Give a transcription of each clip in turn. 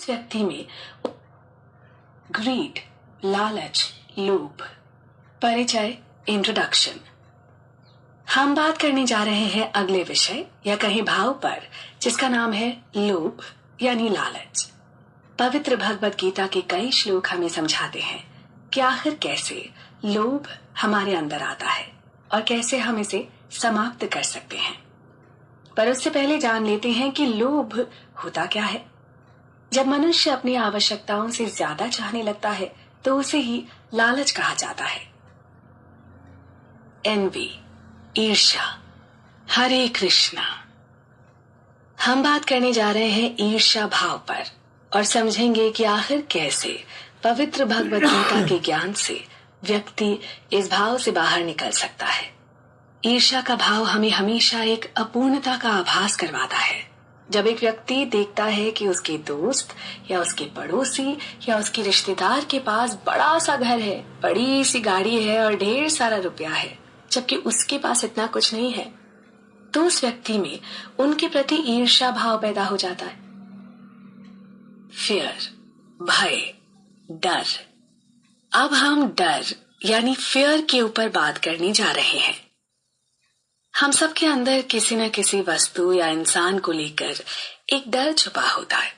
व्यक्ति में ग्रीड, लालच, लोभ। परिचय, इंट्रोडक्शन। हम बात करने जा रहे हैं अगले विषय या कहीं भाव पर, जिसका नाम है लोभ यानी लालच। पवित्र भगवत गीता के कई श्लोक हमें समझाते हैं कि आखिर कैसे लोभ हमारे अंदर आता है और कैसे हम इसे समाप्त कर सकते हैं। पर उससे पहले जान लेते हैं कि लोभ होता क्या है। जब मनुष्य अपनी आवश्यकताओं से ज्यादा चाहने लगता है तो उसे ही लालच कहा जाता है। एनवी, ईर्ष्या। हरे कृष्णा। हम बात करने जा रहे हैं ईर्ष्या भाव पर और समझेंगे कि आखिर कैसे पवित्र भगवत गीता के ज्ञान से व्यक्ति इस भाव से बाहर निकल सकता है। ईर्ष्या का भाव हमें हमेशा एक अपूर्णता का आभास करवाता है। जब एक व्यक्ति देखता है कि उसके दोस्त या उसके पड़ोसी या उसके रिश्तेदार के पास बड़ा सा घर है, बड़ी सी गाड़ी है और ढेर सारा रुपया है, जबकि उसके पास इतना कुछ नहीं है, तो उस व्यक्ति में उनके प्रति ईर्ष्या भाव पैदा हो जाता है। फियर, भय, डर। अब हम डर यानी फियर के ऊपर बात करने जा रहे हैं। हम सबके अंदर किसी न किसी वस्तु या इंसान को लेकर एक डर छुपा होता है।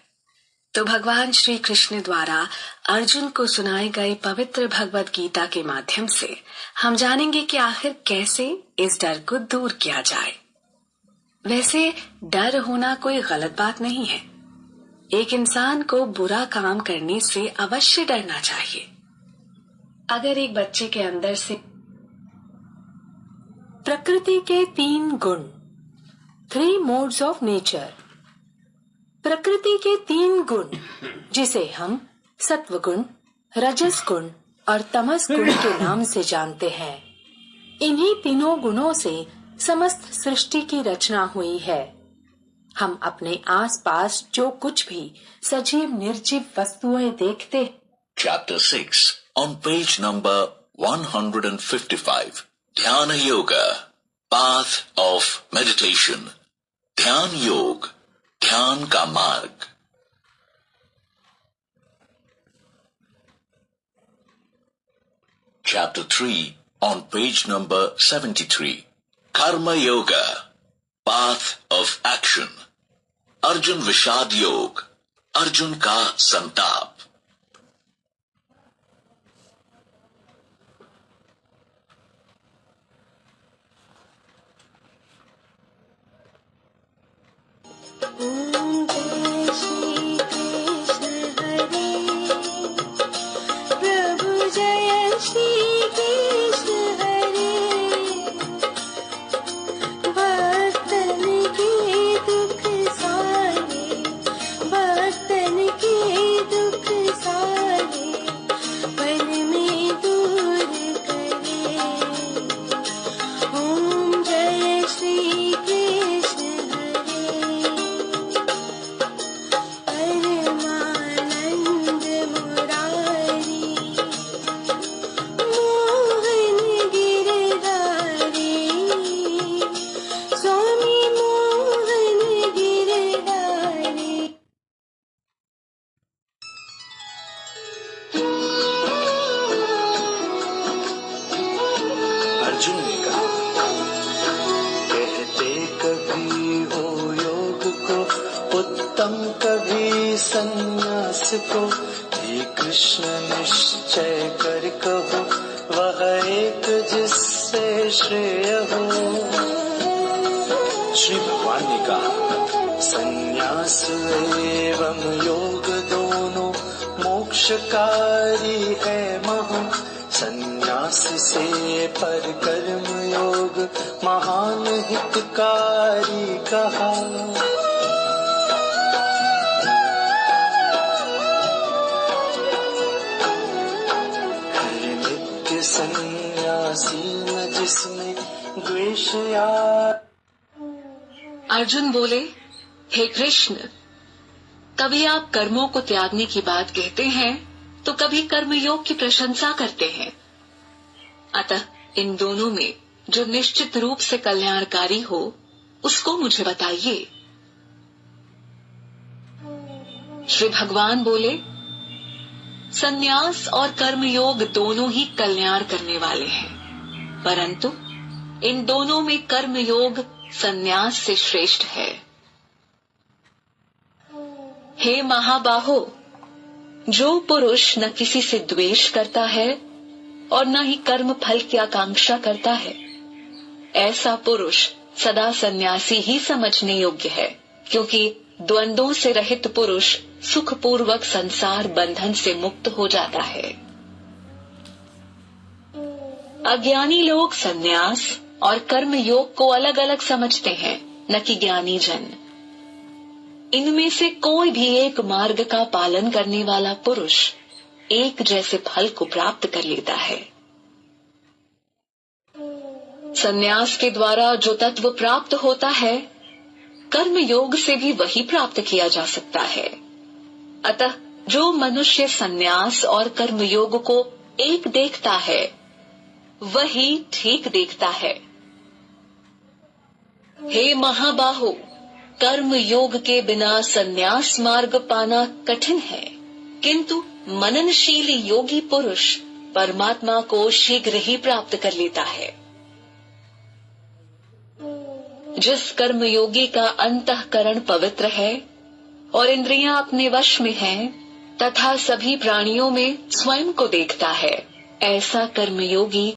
तो भगवान श्री कृष्ण द्वारा अर्जुन को सुनाई गई पवित्र भगवत गीता के माध्यम से हम जानेंगे कि आखिर कैसे इस डर को दूर किया जाए। वैसे डर होना कोई गलत बात नहीं है। एक इंसान को बुरा काम करने से अवश्य डरना चाहिए। अगर एक बच्चे के अंदर से प्रकृति के 3 गुण, 3 मोड्स ऑफ नेचर, प्रकृति के 3 गुण जिसे हम सत्व गुण, रजस गुण और तमस गुण के नाम से जानते हैं, इन्हीं तीनों गुणों से समस्त सृष्टि की रचना हुई है। हम अपने आसपास जो कुछ भी सजीव निर्जीव वस्तुएं देखते। Chapter 6 on page number 155. Dhyana Yoga, Path of Meditation. ध्यान योग, ध्यान का मार्ग। Chapter 3 on page number 73. Karma Yoga, Path of Action. Arjun विषाद योग, अर्जुन का संताप। ओम जय श्री कृष्ण हरे, प्रभु जय श्री कृष्ण हरे, भक्तन के दुख सारे, भक्तन के दुख सारे पल में दूर करे। ओम जय श्री कृष्ण अर्जुन ने कहा, कहते कभी हो योग को उत्तम, कभी संन्यास को, हे कृष्ण निश्चय कर कहो, वह एक जिससे श्रेय हो। श्री भगवान ने कहा, संन्यास एवं योग दोनों मोक्षकारी है महा, संन्यास से पर कर्म योग महान हितकारी कहा। हर नित्य संन्यासी न जिसमें द्वेष या। अर्जुन बोले, हे कृष्ण, कभी आप कर्मों को त्यागने की बात कहते हैं तो कभी कर्मयोग की प्रशंसा करते हैं। अतः इन दोनों में जो निश्चित रूप से कल्याणकारी हो उसको मुझे बताइए। श्री भगवान बोले, संन्यास और कर्मयोग दोनों ही कल्याण करने वाले हैं, परंतु इन दोनों में कर्मयोग संन्यास से श्रेष्ठ है। हे महाबाहो, जो पुरुष न किसी से द्वेष करता है और न ही कर्म फल की आकांक्षा करता है, ऐसा पुरुष सदा सन्यासी ही समझने योग्य है, क्योंकि द्वंद्वों से रहित पुरुष सुखपूर्वक संसार बंधन से मुक्त हो जाता है। अज्ञानी लोग सन्यास और कर्म योग को अलग अलग समझते हैं, न कि ज्ञानी जन। इनमें से कोई भी एक मार्ग का पालन करने वाला पुरुष एक जैसे फल को प्राप्त कर लेता है। सन्यास के द्वारा जो तत्व प्राप्त होता है, कर्म योग से भी वही प्राप्त किया जा सकता है। अतः जो मनुष्य सन्यास और कर्म योग को एक देखता है, वही ठीक देखता है। हे महाबाहो, कर्म योग के बिना सन्यास मार्ग पाना कठिन है, किंतु मननशील योगी पुरुष परमात्मा को शीघ्र ही प्राप्त कर लेता है। जिस कर्म योगी का अंतःकरण पवित्र है और इंद्रियां अपने वश में हैं, तथा सभी प्राणियों में स्वयं को देखता है, ऐसा कर्मयोगी